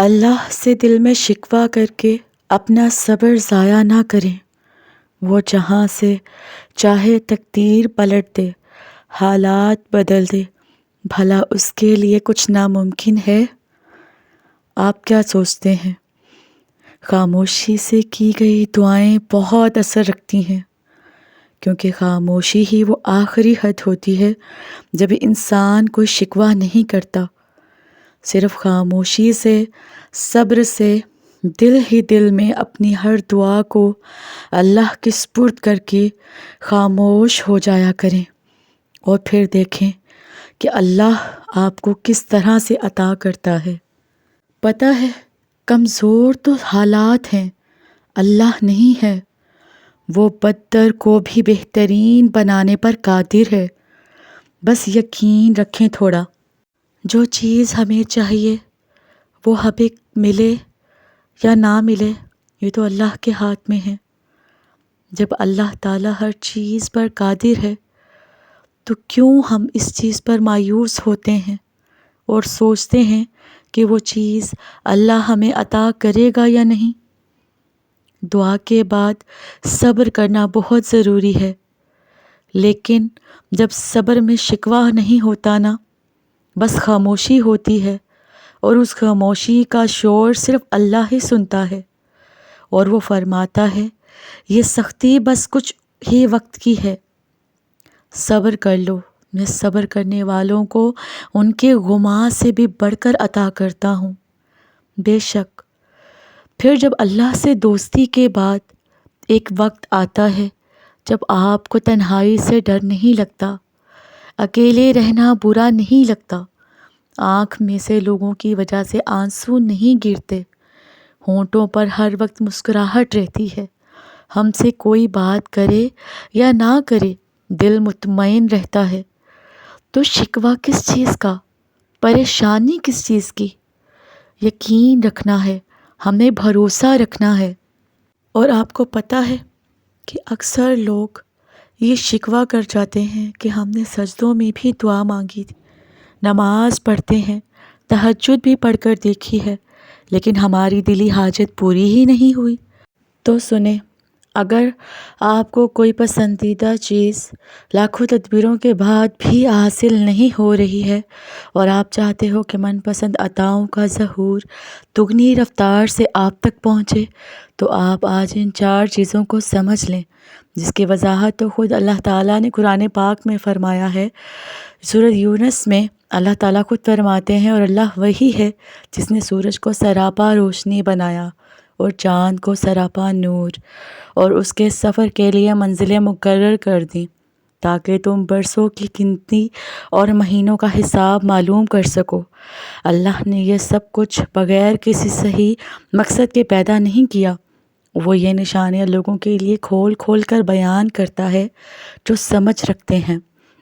اللہ سے دل میں شکوہ کر کے اپنا صبر ضائع نہ کریں۔ وہ جہاں سے چاہے تقدیر پلٹ دے، حالات بدل دے، بھلا اس کے لیے کچھ ناممکن ہے؟ آپ کیا سوچتے ہیں؟ خاموشی سے کی گئی دعائیں بہت اثر رکھتی ہیں، کیونکہ خاموشی ہی وہ آخری حد ہوتی ہے جب انسان کوئی شکوہ نہیں کرتا۔ صرف خاموشی سے، صبر سے، دل ہی دل میں اپنی ہر دعا کو اللہ کے سپرد کر کے خاموش ہو جایا کریں، اور پھر دیکھیں کہ اللہ آپ کو کس طرح سے عطا کرتا ہے۔ پتہ ہے، کمزور تو حالات ہیں، اللہ نہیں ہے۔ وہ بدتر کو بھی بہترین بنانے پر قادر ہے۔ بس یقین رکھیں تھوڑا۔ جو چیز ہمیں چاہیے وہ ہمیں ملے یا نہ ملے، یہ تو اللہ کے ہاتھ میں ہے۔ جب اللہ تعالیٰ ہر چیز پر قادر ہے تو کیوں ہم اس چیز پر مایوس ہوتے ہیں اور سوچتے ہیں کہ وہ چیز اللہ ہمیں عطا کرے گا یا نہیں؟ دعا کے بعد صبر کرنا بہت ضروری ہے، لیکن جب صبر میں شکوہ نہیں ہوتا نا، بس خاموشی ہوتی ہے، اور اس خاموشی کا شور صرف اللہ ہی سنتا ہے، اور وہ فرماتا ہے یہ سختی بس کچھ ہی وقت کی ہے، صبر کر لو، میں صبر کرنے والوں کو ان کے غماں سے بھی بڑھ کر عطا کرتا ہوں۔ بے شک پھر جب اللہ سے دوستی کے بعد ایک وقت آتا ہے جب آپ کو تنہائی سے ڈر نہیں لگتا، اکیلے رہنا برا نہیں لگتا، آنکھ میں سے لوگوں کی وجہ سے آنسو نہیں گرتے، ہونٹوں پر ہر وقت مسکراہٹ رہتی ہے، ہم سے کوئی بات کرے یا نہ کرے دل مطمئن رہتا ہے، تو شکوہ کس چیز کا، پریشانی کس چیز کی؟ یقین رکھنا ہے، ہمیں بھروسہ رکھنا ہے۔ اور آپ کو پتہ ہے کہ اکثر لوگ یہ شکوہ کر جاتے ہیں کہ ہم نے سجدوں میں بھی دعا مانگی تھی، نماز پڑھتے ہیں، تہجد بھی پڑھ کر دیکھی ہے، لیکن ہماری دلی حاجت پوری ہی نہیں ہوئی۔ تو سنیں، اگر آپ کو کوئی پسندیدہ چیز لاکھوں تدبیروں کے بعد بھی حاصل نہیں ہو رہی ہے، اور آپ چاہتے ہو کہ من پسند عطاؤں کا ظہور دگنی رفتار سے آپ تک پہنچے، تو آپ آج ان 4 چیزوں کو سمجھ لیں، جس کی وضاحت تو خود اللہ تعالیٰ نے قرآن پاک میں فرمایا ہے۔ سورۃ یونس میں اللہ تعالیٰ خود فرماتے ہیں، اور اللہ وہی ہے جس نے سورج کو سراپا روشنی بنایا اور چاند کو سراپا نور، اور اس کے سفر کے لیے منزلیں مقرر کر دیں تاکہ تم برسوں کی گنتی اور مہینوں کا حساب معلوم کر سکو۔ اللہ نے یہ سب کچھ بغیر کسی صحیح مقصد کے پیدا نہیں کیا، وہ یہ نشانیاں لوگوں کے لیے کھول کھول کر بیان کرتا ہے جو سمجھ رکھتے ہیں۔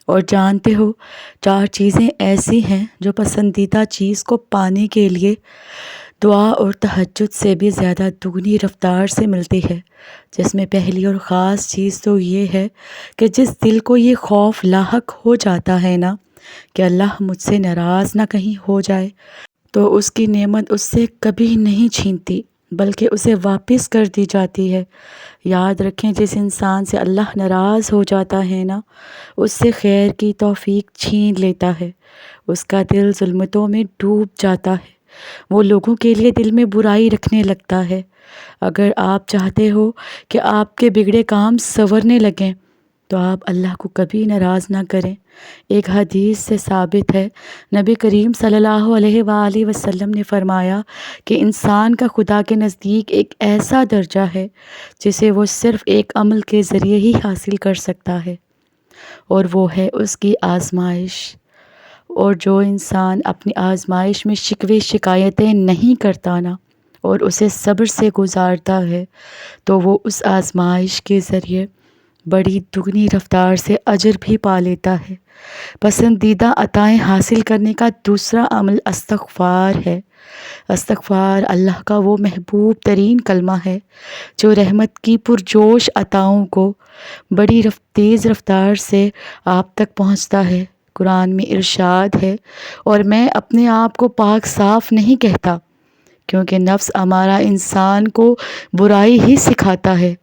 اور جانتے ہو، 4 چیزیں ایسی ہیں جو پسندیدہ چیز کو پانے کے لیے دعا اور تہجد سے بھی زیادہ دگنی رفتار سے ملتی ہے، جس میں پہلی اور خاص چیز تو یہ ہے کہ جس دل کو یہ خوف لاحق ہو جاتا ہے نا کہ اللہ مجھ سے ناراض نہ کہیں ہو جائے، تو اس کی نعمت اس سے کبھی نہیں چھینتی بلکہ اسے واپس کر دی جاتی ہے۔ یاد رکھیں، جس انسان سے اللہ ناراض ہو جاتا ہے نا، اس سے خیر کی توفیق چھین لیتا ہے، اس کا دل ظلمتوں میں ڈوب جاتا ہے، وہ لوگوں کے لیے دل میں برائی رکھنے لگتا ہے۔ اگر آپ چاہتے ہو کہ آپ کے بگڑے کام سنورنے لگیں تو آپ اللہ کو کبھی ناراض نہ کریں۔ ایک حدیث سے ثابت ہے، نبی کریم صلی اللہ علیہ وآلہ وسلم نے فرمایا کہ انسان کا خدا کے نزدیک ایک ایسا درجہ ہے جسے وہ صرف ایک عمل کے ذریعے ہی حاصل کر سکتا ہے، اور وہ ہے اس کی آزمائش۔ اور جو انسان اپنی آزمائش میں شکوے شکایتیں نہیں کرتا نا، اور اسے صبر سے گزارتا ہے، تو وہ اس آزمائش کے ذریعے بڑی دگنی رفتار سے اجر بھی پا لیتا ہے۔ پسندیدہ عطائیں حاصل کرنے کا دوسرا عمل استغفار ہے۔ استغفار اللہ کا وہ محبوب ترین کلمہ ہے جو رحمت کی پرجوش عطاؤں کو بڑی تیز رفتار سے آپ تک پہنچتا ہے۔ قرآن میں ارشاد ہے، اور میں اپنے آپ کو پاک صاف نہیں کہتا، کیونکہ نفس ہمارا انسان کو برائی ہی سکھاتا ہے،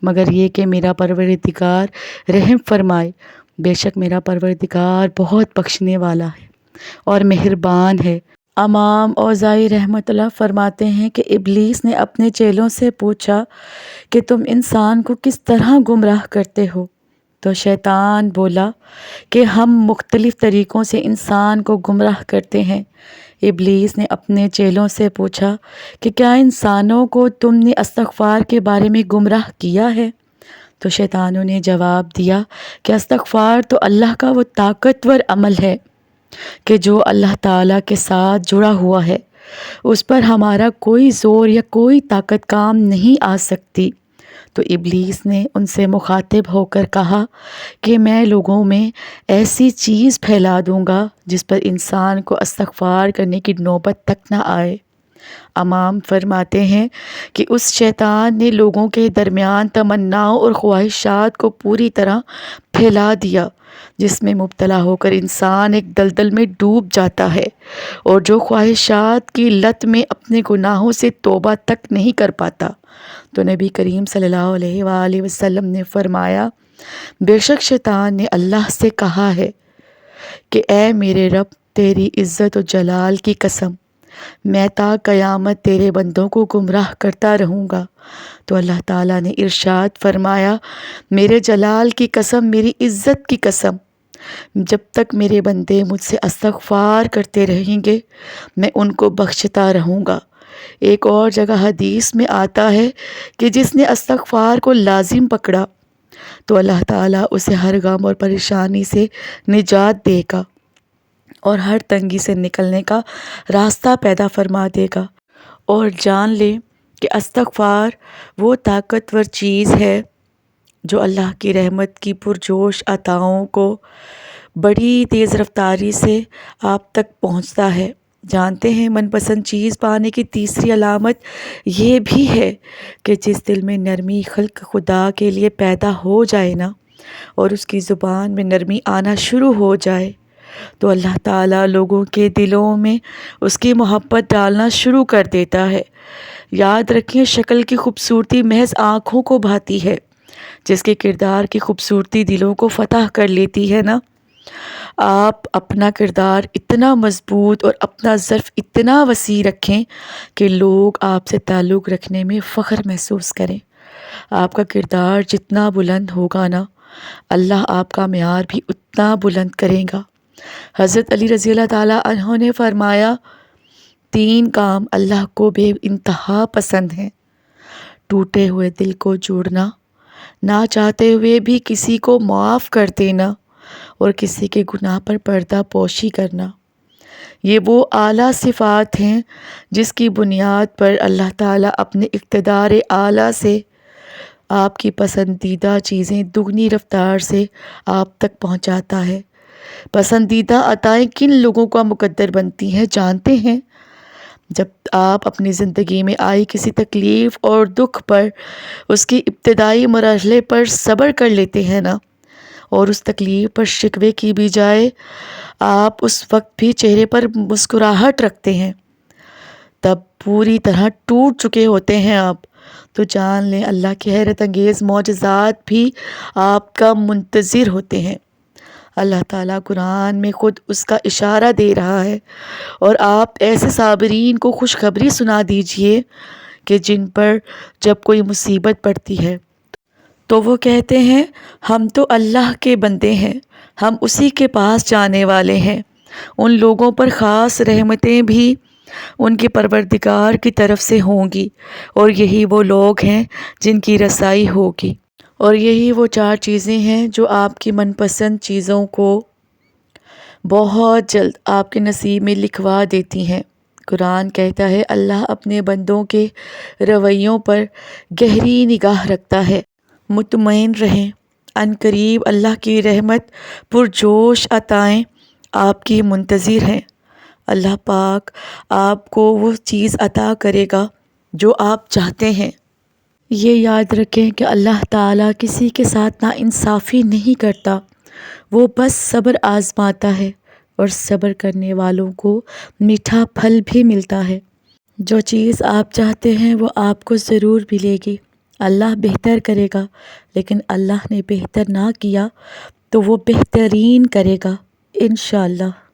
مگر یہ کہ میرا پروردگار رحم فرمائے، بے شک میرا پروردگار بہت بخشنے والا ہے اور مہربان ہے۔ امام اوزاعی رحمۃ اللہ فرماتے ہیں کہ ابلیس نے اپنے چیلوں سے پوچھا کہ تم انسان کو کس طرح گمراہ کرتے ہو؟ تو شیطان بولا کہ ہم مختلف طریقوں سے انسان کو گمراہ کرتے ہیں۔ ابلیس نے اپنے چیلوں سے پوچھا کہ کیا انسانوں کو تم نے استغفار کے بارے میں گمراہ کیا ہے؟ تو شیطانوں نے جواب دیا کہ استغفار تو اللہ کا وہ طاقتور عمل ہے کہ جو اللہ تعالیٰ کے ساتھ جڑا ہوا ہے، اس پر ہمارا کوئی زور یا کوئی طاقت کام نہیں آ سکتی۔ تو ابلیس نے ان سے مخاطب ہو کر کہا کہ میں لوگوں میں ایسی چیز پھیلا دوں گا جس پر انسان کو استغفار کرنے کی نوبت تک نہ آئے۔ امام فرماتے ہیں کہ اس شیطان نے لوگوں کے درمیان تمناؤں اور خواہشات کو پوری طرح پھیلا دیا، جس میں مبتلا ہو کر انسان ایک دلدل میں ڈوب جاتا ہے اور جو خواہشات کی لت میں اپنے گناہوں سے توبہ تک نہیں کر پاتا۔ تو نبی کریم صلی اللہ علیہ وآلہ وسلم نے فرمایا، بے شک شیطان نے اللہ سے کہا ہے کہ اے میرے رب، تیری عزت و جلال کی قسم، میں تا قیامت تیرے بندوں کو گمراہ کرتا رہوں گا۔ تو اللہ تعالیٰ نے ارشاد فرمایا، میرے جلال کی قسم، میری عزت کی قسم، جب تک میرے بندے مجھ سے استغفار کرتے رہیں گے میں ان کو بخشتا رہوں گا۔ ایک اور جگہ حدیث میں آتا ہے کہ جس نے استغفار کو لازم پکڑا تو اللہ تعالیٰ اسے ہر غم اور پریشانی سے نجات دے گا اور ہر تنگی سے نکلنے کا راستہ پیدا فرما دے گا۔ اور جان لیں کہ استغفار وہ طاقتور چیز ہے جو اللہ کی رحمت کی پرجوش عطاؤں کو بڑی تیز رفتاری سے آپ تک پہنچتا ہے۔ جانتے ہیں من پسند چیز پانے کی تیسری علامت یہ بھی ہے کہ جس دل میں نرمی خلق خدا کے لیے پیدا ہو جائے نا، اور اس کی زبان میں نرمی آنا شروع ہو جائے، تو اللہ تعالیٰ لوگوں کے دلوں میں اس کی محبت ڈالنا شروع کر دیتا ہے۔ یاد رکھیں، شکل کی خوبصورتی محض آنکھوں کو بھاتی ہے، جس کے کردار کی خوبصورتی دلوں کو فتح کر لیتی ہے نا۔ آپ اپنا کردار اتنا مضبوط اور اپنا ظرف اتنا وسیع رکھیں کہ لوگ آپ سے تعلق رکھنے میں فخر محسوس کریں۔ آپ کا کردار جتنا بلند ہوگا نا، اللہ آپ کا معیار بھی اتنا بلند کرے گا۔ حضرت علی رضی اللہ تعالیٰ عنہ نے فرمایا، 3 کام اللہ کو بے انتہا پسند ہیں: ٹوٹے ہوئے دل کو جوڑنا، نہ چاہتے ہوئے بھی کسی کو معاف کر دینا، اور کسی کے گناہ پر پردہ پوشی کرنا۔ یہ وہ اعلیٰ صفات ہیں جس کی بنیاد پر اللہ تعالیٰ اپنے اقتدار اعلیٰ سے آپ کی پسندیدہ چیزیں دگنی رفتار سے آپ تک پہنچاتا ہے۔ پسندیدہ عطائیں کن لوگوں کا مقدر بنتی ہیں جانتے ہیں؟ جب آپ اپنی زندگی میں آئی کسی تکلیف اور دکھ پر اس کی ابتدائی مرحلے پر صبر کر لیتے ہیں نا، اور اس تکلیف پر شکوے کی بجائے آپ اس وقت بھی چہرے پر مسکراہٹ رکھتے ہیں، تب پوری طرح ٹوٹ چکے ہوتے ہیں آپ، تو جان لیں اللہ کے حیرت انگیز معجزات بھی آپ کا منتظر ہوتے ہیں۔ اللہ تعالیٰ قرآن میں خود اس کا اشارہ دے رہا ہے، اور آپ ایسے صابرین کو خوشخبری سنا دیجئے کہ جن پر جب کوئی مصیبت پڑتی ہے تو وہ کہتے ہیں ہم تو اللہ کے بندے ہیں، ہم اسی کے پاس جانے والے ہیں۔ ان لوگوں پر خاص رحمتیں بھی ان کے پروردگار کی طرف سے ہوں گی، اور یہی وہ لوگ ہیں جن کی رسائی ہوگی۔ اور یہی وہ 4 چیزیں ہیں جو آپ کی من پسند چیزوں کو بہت جلد آپ کے نصیب میں لکھوا دیتی ہیں۔ قرآن کہتا ہے اللہ اپنے بندوں کے رویوں پر گہری نگاہ رکھتا ہے۔ مطمئن رہیں، ان قریب اللہ کی رحمت پرجوش عطائیں آپ کی منتظر ہیں۔ اللہ پاک آپ کو وہ چیز عطا کرے گا جو آپ چاہتے ہیں۔ یہ یاد رکھیں کہ اللہ تعالیٰ کسی کے ساتھ ناانصافی نہیں کرتا، وہ بس صبر آزماتا ہے، اور صبر کرنے والوں کو میٹھا پھل بھی ملتا ہے۔ جو چیز آپ چاہتے ہیں وہ آپ کو ضرور ملے گی۔ اللہ بہتر کرے گا، لیکن اللہ نے بہتر نہ کیا تو وہ بہترین کرے گا انشاءاللہ۔